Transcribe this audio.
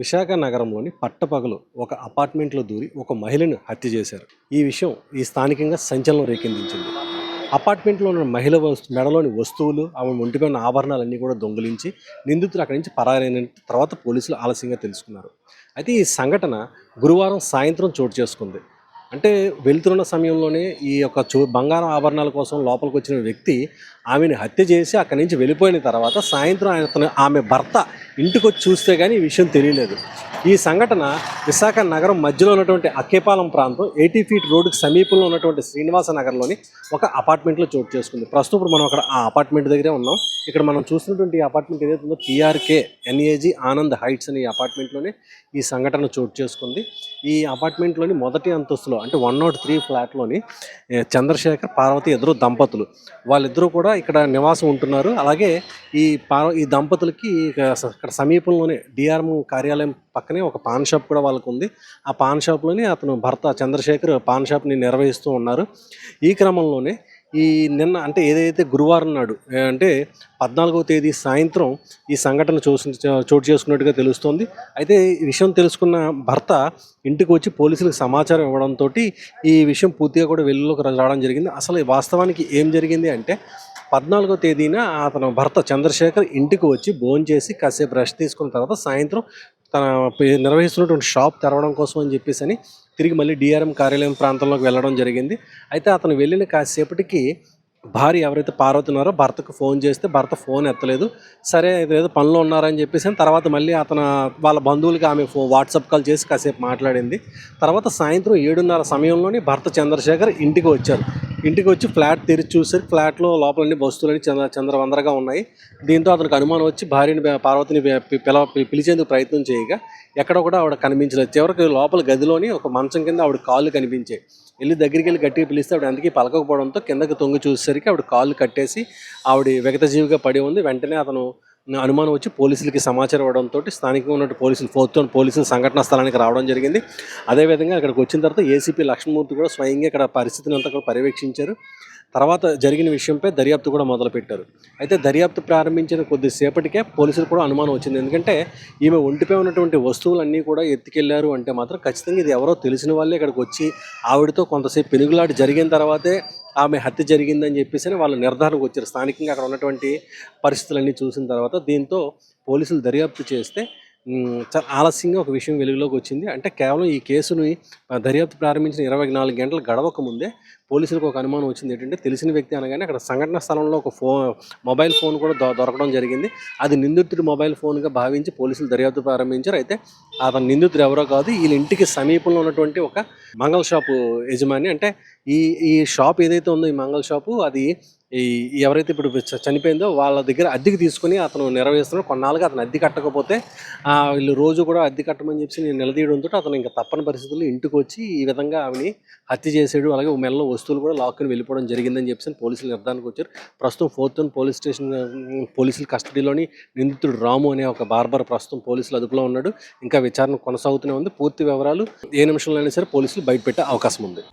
విశాఖ నగరంలోని పట్టపగలు ఒక అపార్ట్మెంట్లో దూరి ఒక మహిళను హత్య చేశారు. ఈ విషయం స్థానికంగా సంచలనం రేకెత్తించింది. అపార్ట్మెంట్లో ఉన్న మహిళ మెడలోని వస్తువులు, ఆమె ఒంటిపై ఉన్న ఆభరణాలన్నీ కూడా దొంగిలించి నిందితులు అక్కడి నుంచి పరారైన తర్వాత పోలీసులు ఆలస్యంగా తెలుసుకున్నారు. అయితే ఈ సంఘటన గురువారం సాయంత్రం చోటు చేసుకుంది. అంటే వెళ్తున్న సమయంలోనే ఈ యొక్క బంగారం ఆభరణాల కోసం లోపలికి వచ్చిన వ్యక్తి ఆమెను హత్య చేసి అక్కడి నుంచి వెళ్ళిపోయిన తర్వాత సాయంత్రం ఆమె భర్త ఇంటికి వచ్చి చూస్తే కానీ ఈ విషయం తెలియలేదు. ఈ సంఘటన విశాఖ నగరం మధ్యలో ఉన్నటువంటి అక్కేపాలెం ప్రాంతం 80 ఫీట్ రోడ్డుకి సమీపంలో ఉన్నటువంటి శ్రీనివాస నగర్లోని ఒక అపార్ట్మెంట్లో చోటు చేసుకుంది. ప్రస్తుతం ఇప్పుడు మనం అక్కడ ఆ అపార్ట్మెంట్ దగ్గరే ఉన్నాం. ఇక్కడ మనం చూసినటువంటి ఈ అపార్ట్మెంట్ ఏదైతే ఉందో PRK NAG ఆనంద్ హైట్స్ అనే ఈ అపార్ట్మెంట్లోనే ఈ సంఘటన చోటు చేసుకుంది. ఈ అపార్ట్మెంట్లోని మొదటి అంతస్తులో అంటే 103 ఫ్లాట్లోని చంద్రశేఖర్ పార్వతి ఇద్దరు దంపతులు, వాళ్ళిద్దరూ కూడా ఇక్కడ నివాసం ఉంటున్నారు. అలాగే ఈ దంపతులకి ఇక్కడ సమీపంలోనే DRM కార్యాలయం పక్కనే ఒక పాన్ షాప్ కూడా వాళ్ళకు ఉంది. ఆ పాన్ షాప్లోని అతను భర్త చంద్రశేఖర్ పాన్ షాప్ని నిర్వహిస్తూ ఉన్నారు. ఈ క్రమంలోనే నిన్న అంటే ఏదైతే గురువారం నాడు అంటే 14వ తేదీ సాయంత్రం ఈ సంఘటన చోటు చేసుకున్నట్టుగా తెలుస్తోంది. అయితే ఈ విషయం తెలుసుకున్న భర్త ఇంటికి వచ్చి పోలీసులకు సమాచారం ఇవ్వడంతో ఈ విషయం పూర్తిగా కూడా వెలుగులోకి రావడం జరిగింది. అసలు వాస్తవానికి ఏం జరిగింది అంటే 14వ తేదీన అతను భర్త చంద్రశేఖర్ ఇంటికి వచ్చి భోంచేసి కాసేపు రెస్ట్ తీసుకున్న తర్వాత సాయంత్రం తన నిర్వహిస్తున్నటువంటి షాప్ తెరవడం కోసం అని చెప్పేసి తిరిగి మళ్ళీ DRM కార్యాలయం ప్రాంతంలోకి వెళ్ళడం జరిగింది. అయితే అతను వెళ్ళిన కాసేపటికి భార్య ఎవరైతే పార్వతి ఉన్నారో భర్తకు ఫోన్ చేస్తే భర్త ఫోన్ ఎత్తలేదు. సరే ఏదో పనిలో ఉన్నారని చెప్పేసి తర్వాత మళ్ళీ వాళ్ళ బంధువులకి ఆమె వాట్సాప్ కాల్ చేసి కాసేపు మాట్లాడింది. తర్వాత సాయంత్రం 7:30 సమయంలోని భర్త చంద్రశేఖర్ ఇంటికి వచ్చారు. ఇంటికి వచ్చి ఫ్లాట్ తెరిచి చూసరికి ఫ్లాట్లో లోపలన్నీ వస్తువులన్నీ చంద్రవందరగా ఉన్నాయి. దీంతో అతనికి అనుమానం వచ్చి భార్యని పార్వతిని పిలిచేందుకు ప్రయత్నం చేయగా ఎక్కడ కూడా ఆవిడ కనిపించలేదు. చివరికి లోపల గదిలోని ఒక మంచం కింద ఆవిడ కాళ్ళు కనిపించాయి. దగ్గరికి వెళ్ళి గట్టిగా పిలిస్తే ఆవిడ అందుకే పలకపోవడంతో కిందకి తొంగి చూసేసరికి ఆవిడ కాళ్ళు కట్టేసి ఆవిడ విగతజీవిగా పడి ఉంది. వెంటనే అతను అనుమానం వచ్చి పోలీసులకి సమాచారం ఇవ్వడంతో స్థానికంగా ఉన్న పోలీసులు సంఘటనా స్థలానికి రావడం జరిగింది. అదేవిధంగా అక్కడికి వచ్చిన తర్వాత ACP లక్ష్మణమూర్తి కూడా స్వయంగా ఇక్కడ పరిస్థితిని అంతా కూడా పర్యవేక్షించారు. తర్వాత జరిగిన విషయంపై దర్యాప్తు కూడా మొదలుపెట్టారు. అయితే దర్యాప్తు ప్రారంభించిన కొద్దిసేపటికే పోలీసులు కూడా అనుమానం వచ్చింది. ఎందుకంటే ఈమె ఒంటిపై ఉన్నటువంటి వస్తువులన్నీ కూడా ఎత్తుకెళ్లారు అంటే మాత్రం ఖచ్చితంగా ఇది ఎవరో తెలిసిన వాళ్ళే ఇక్కడికి వచ్చి ఆవిడతో కొంతసేపు పెనుగులాట జరిగిన తర్వాతే ఆమె హత్య జరిగిందని చెప్పేసి వాళ్ళు నిర్ధారణకు వచ్చారు. స్థానికంగా అక్కడ ఉన్నటువంటి పరిస్థితులన్నీ చూసిన తర్వాత దీంతో పోలీసులు దర్యాప్తు చేస్తే చాలా ఆలస్యంగా ఒక విషయం వెలుగులోకి వచ్చింది. అంటే కేవలం ఈ కేసుని దర్యాప్తు ప్రారంభించిన 24 గంటలు గడవక ముందే పోలీసులకు ఒక అనుమానం వచ్చింది. ఏంటంటే తెలిసిన వ్యక్తి అనగానే అక్కడ సంఘటన స్థలంలో ఒక మొబైల్ ఫోన్ కూడా దొరకడం జరిగింది. అది నిందితుడి మొబైల్ ఫోన్గా భావించి పోలీసులు దర్యాప్తు ప్రారంభించారు. అయితే అతను నిందితుడు ఎవరో కాదు, వీళ్ళ ఇంటికి సమీపంలో ఉన్నటువంటి ఒక మంగళ షాపు యజమాని. అంటే ఈ షాప్ ఏదైతే ఉందో ఈ మంగళ షాపు అది ఎవరైతే ఇప్పుడు చనిపోయిందో వాళ్ళ దగ్గర అద్దెకి తీసుకుని అతను నిర్వహిస్తున్నాడు. కొన్నాళ్ళుగా అతను అద్దె కట్టకపోతే వీళ్ళు రోజు కూడా అద్దె కట్టమని చెప్పి నేను నిలదీయడంతో అతను ఇంకా తప్పని పరిస్థితుల్లో ఇంటికి వచ్చి ఈ విధంగా ఆమెని హత్య చేసాడు. అలాగే మెడలో వస్తువులు కూడా లాక్కుని వెళ్ళిపోవడం జరిగిందని చెప్పి పోలీసులు నిర్ధారణకు వచ్చారు. ప్రస్తుతం 4th టౌన్ పోలీస్ స్టేషన్ పోలీసుల కస్టడీలోని నిందితుడు రాము అనే ఒక బార్బర్ ప్రస్తుతం పోలీసులు అదుపులో ఉన్నాడు. ఇంకా విచారణ కొనసాగుతూనే ఉంది. పూర్తి వివరాలు ఏ నిమిషంలో అయినా సరే పోలీసులు బయటపెట్టే అవకాశం ఉంది.